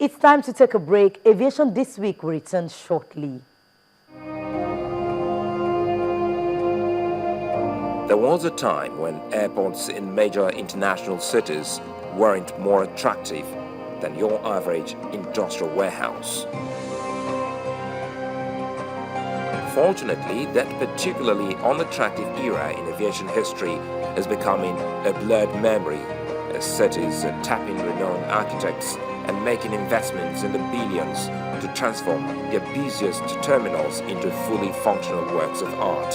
It's time to take a break. Aviation This Week will return shortly. There was a time when airports in major international cities weren't more attractive than your average industrial warehouse. Fortunately, that particularly unattractive era in aviation history is becoming a blurred memory as cities are tapping renowned architects and making investments in the billions to transform their busiest terminals into fully functional works of art.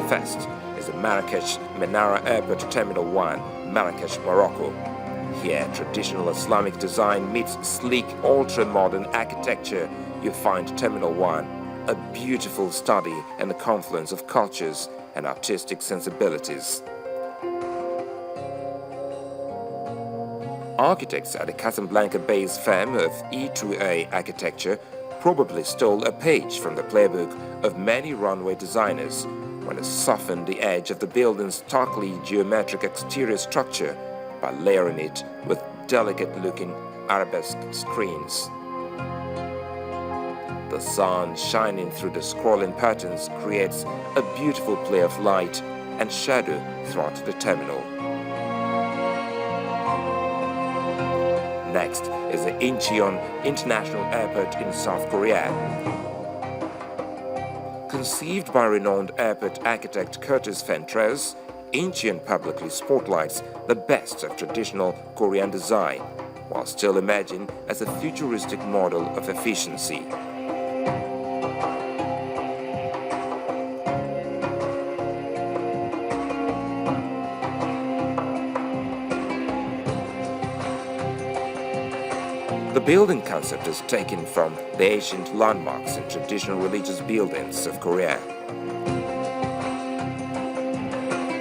First is the Marrakesh Menara Airport Terminal 1, Marrakesh, Morocco. Here, traditional Islamic design meets sleek, ultra-modern architecture. You find Terminal 1, a beautiful study and the confluence of cultures and artistic sensibilities. Architects at the Casablanca-based firm of E2A Architecture probably stole a page from the playbook of many runway designers when they softened the edge of the building's starkly geometric exterior structure by layering it with delicate-looking arabesque screens. The sun shining through the scrolling patterns creates a beautiful play of light and shadow throughout the terminal. Next is the Incheon International Airport in South Korea. Conceived by renowned airport architect Curtis Fentress, Incheon publicly spotlights the best of traditional Korean design, while still emerging as a futuristic model of efficiency. The building concept is taken from the ancient landmarks and traditional religious buildings of Korea.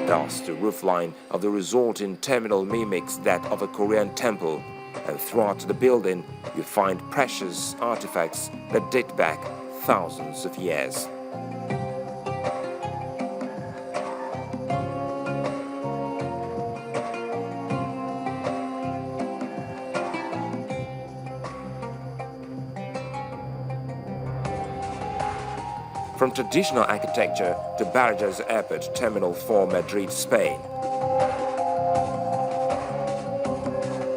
Thus, the roofline of the resulting terminal mimics that of a Korean temple, and throughout the building you find precious artifacts that date back thousands of years. From traditional architecture to Barajas Airport Terminal 4, Madrid, Spain.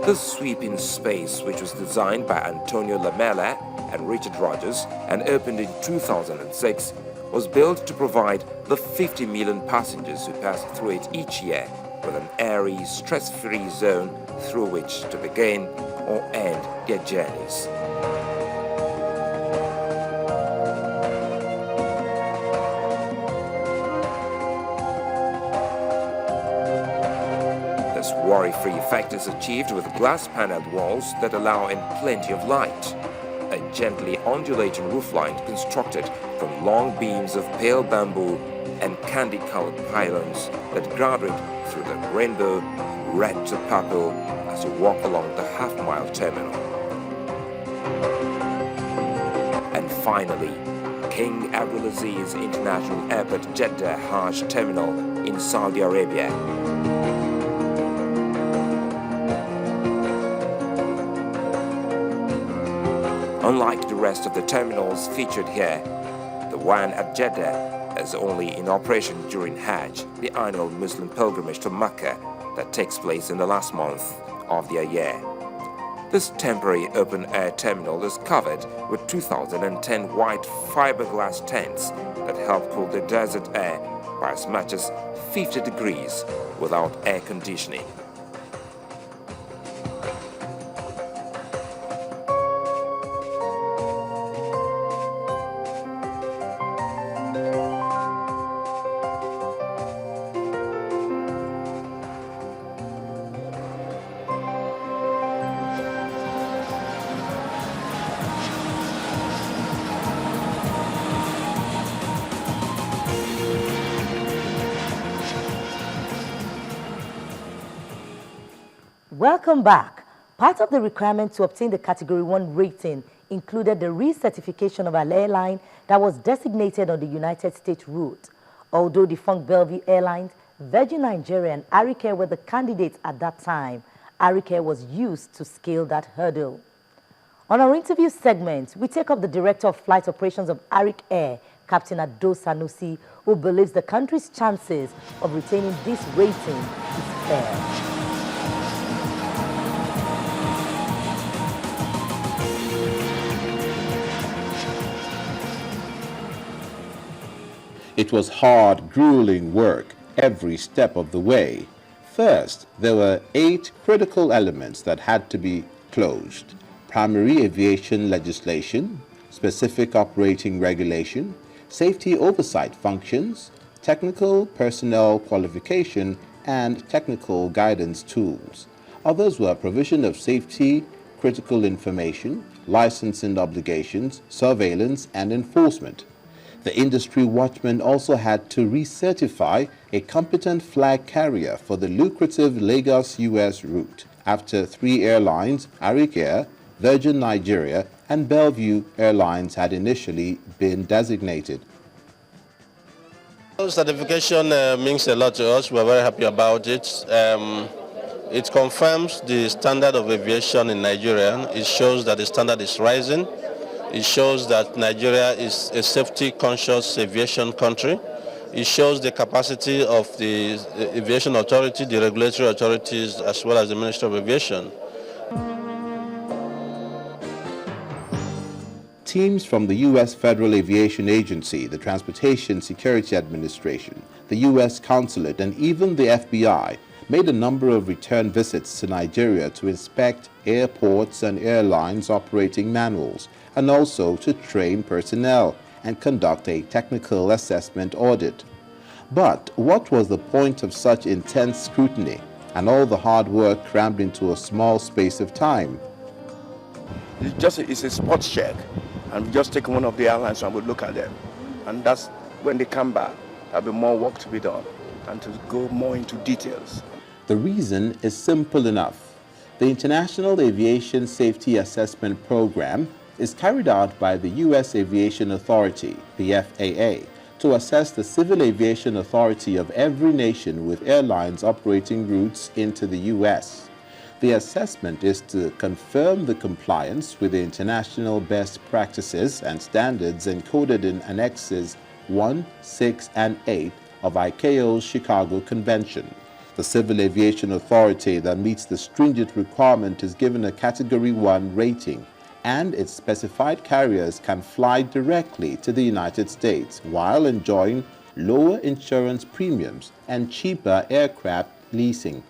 This sweeping space, which was designed by Antonio Lamela and Richard Rogers and opened in 2006, was built to provide the 50 million passengers who pass through it each year with an airy, stress-free zone through which to begin or end their journeys. This worry-free effect is achieved with glass-paneled walls that allow in plenty of light. A gently undulating roofline constructed from long beams of pale bamboo and candy-colored pylons that graduate through the rainbow, red to purple, as you walk along the half-mile terminal. And finally, King Abdulaziz International Airport Jeddah Hajj Terminal in Saudi Arabia. Unlike the rest of the terminals featured here, the one at Jeddah is only in operation during Hajj, the annual Muslim pilgrimage to Mecca that takes place in the last month of their year. This temporary open-air terminal is covered with 2010 white fiberglass tents that help cool the desert air by as much as 50 degrees without air conditioning. Welcome back. Part of the requirement to obtain the Category 1 rating included the recertification of an airline that was designated on the United States route. Although defunct Bellevue Airlines, Virgin Nigeria and Air were the candidates at that time, Arik Air was used to scale that hurdle. On our interview segment, we take up the Director of Flight Operations of Arik Air, Captain Ado Sanusi, who believes the country's chances of retaining this rating is fair. It was hard, grueling work every step of the way. First, there were 8 critical elements that had to be closed: primary aviation legislation, specific operating regulation, safety oversight functions, technical personnel qualification, and technical guidance tools. Others were provision of safety, critical information, licensing obligations, surveillance, and enforcement. The industry watchman also had to recertify a competent flag carrier for the lucrative Lagos-US route after 3 airlines, Arik Air, Virgin Nigeria, and Bellevue Airlines had initially been designated. Certification means a lot to us. We're very happy about it. It confirms the standard of aviation in Nigeria. It shows that the standard is rising. It shows that Nigeria is a safety-conscious aviation country. It shows the capacity of the aviation authority, the regulatory authorities, as well as the Ministry of Aviation. Teams from the U.S. Federal Aviation Agency, the Transportation Security Administration, the U.S. Consulate, and even the FBI made a number of return visits to Nigeria to inspect airports and airlines operating manuals, and also to train personnel and conduct a technical assessment audit. But what was the point of such intense scrutiny and all the hard work crammed into a small space of time? It's a spot check, and we just take one of the airlines and we look at them. And that's when they come back, there'll be more work to be done and to go more into details. The reason is simple enough. The International Aviation Safety Assessment Program is carried out by the U.S. Aviation Authority, the FAA, to assess the civil aviation authority of every nation with airlines operating routes into the U.S. The assessment is to confirm the compliance with the international best practices and standards encoded in Annexes 1, 6, and 8 of ICAO's Chicago Convention. The Civil Aviation Authority that meets the stringent requirement is given a Category 1 rating, and its specified carriers can fly directly to the United States while enjoying lower insurance premiums and cheaper aircraft leasing.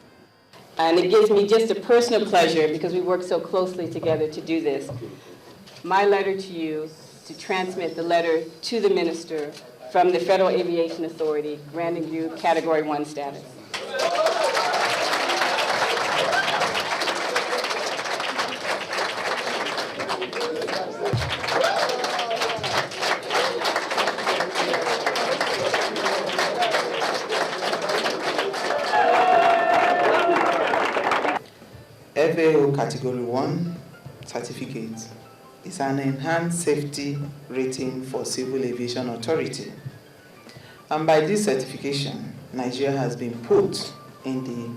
And it gives me just a personal pleasure, because we work so closely together to do this, my letter to you to transmit the letter to the Minister from the Federal Aviation Authority granting you Category 1 status. FAO Category 1 certificate is an enhanced safety rating for Civil Aviation Authority. And by this certification, Nigeria has been put in the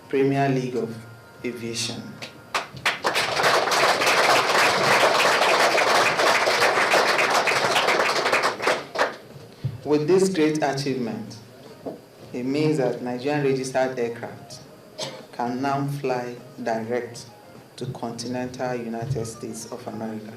Premier League of Aviation. With this great achievement, it means that Nigerian registered aircraft can now fly direct to continental United States of America.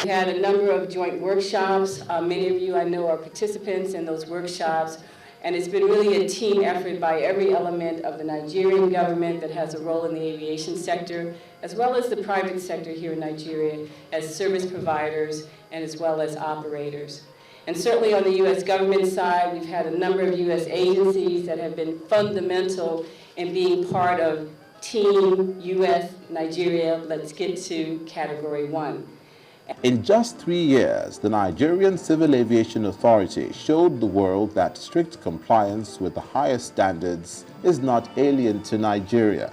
We had a number of joint workshops. Many of you I know are participants in those workshops, and it's been really a team effort by every element of the Nigerian government that has a role in the aviation sector, as well as the private sector here in Nigeria as service providers and as well as operators. And certainly on the U.S. government side, we've had a number of U.S. agencies that have been fundamental in being part of Team U.S. Nigeria. Let's get to Category 1. In just 3 years, the Nigerian Civil Aviation Authority showed the world that strict compliance with the highest standards is not alien to Nigeria.